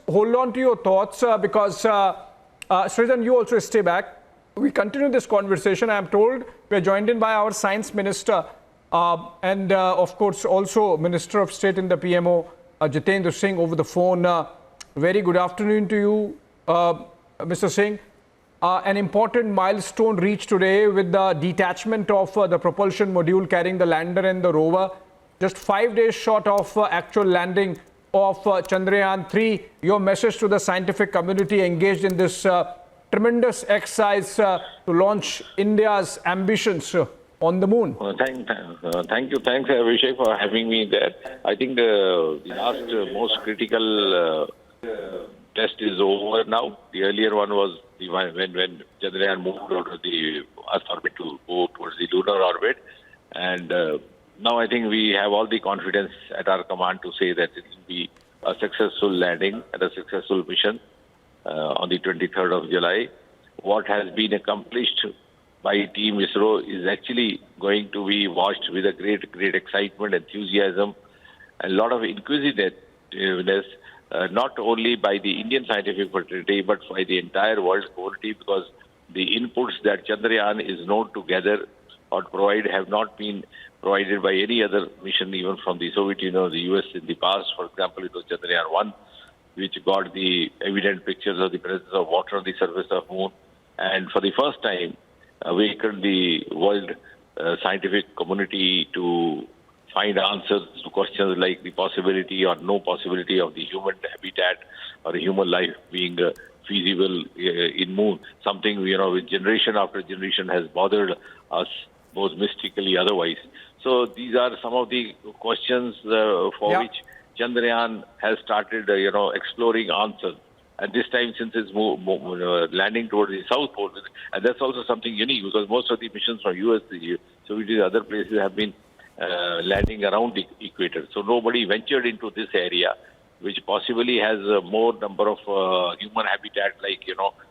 hold on to your thoughts because Srijan, you also stay back. We continue this conversation. I am told we are joined in by our Science Minister and of course also Minister of State in the PMO, Jitendra Singh, over the phone. Very good afternoon to you, Mr. Singh. An important milestone reached today with the detachment of the propulsion module carrying the lander and the rover. Just 5 days short of actual landing of Chandryaan-3. Your message to the scientific community engaged in this tremendous exercise to launch India's ambitions on the moon. Thank you. Thanks, Abhishek, for having me there. I think the last most critical test is over now. The earlier one was when Chandrayaan moved out of the Earth orbit to go towards the lunar orbit. And now I think we have all the confidence at our command to say that it will be a successful landing and a successful mission on the 23rd of July. What has been accomplished by Team ISRO is actually going to be watched with a great excitement, enthusiasm, and a lot of inquisitiveness, not only by the Indian scientific fraternity, but by the entire world community, because the inputs that Chandrayaan is known to gather or provide have not been provided by any other mission, even from the Soviet Union or the US in the past. For example, it was Chandrayaan-1, which got the evident pictures of the presence of water on the surface of the moon, and for the first time awakened the world scientific community to find answers to questions like the possibility or no possibility of the human habitat or human life being feasible in moon. Something, with generation after generation has bothered us, both mystically otherwise. So these are some of the questions for which Chandrayaan has started, exploring answers. And this time, since it's landing towards the South Pole, and that's also something unique because most of the missions from US, the Soviet, other places have been landing around the equator. So nobody ventured into this area, which possibly has more number of human habitat, like,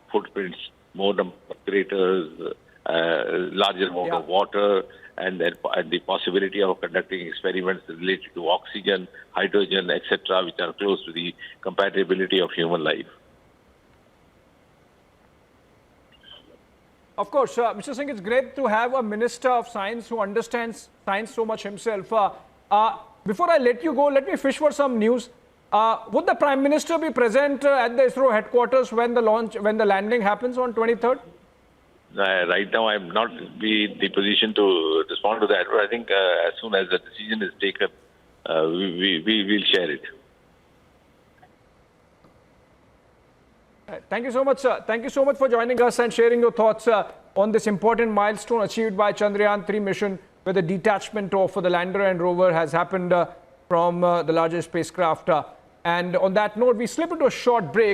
footprints, more number of craters, larger amount of water, and the possibility of conducting experiments related to oxygen, hydrogen, etc., which are close to the compatibility of human life. Of course, Mr. Singh, it's great to have a Minister of Science who understands science so much himself. Before I let you go, let me fish for some news. Would the Prime Minister be present at the ISRO headquarters when the landing happens on 23rd? Right now, I'm not in the position to respond to that, but I think as soon as the decision is taken, we will share it. Thank you so much, sir. Thank you so much for joining us and sharing your thoughts on this important milestone achieved by Chandrayaan-3 mission, where the detachment of the lander and rover has happened from the largest spacecraft. And on that note, we slip into a short break.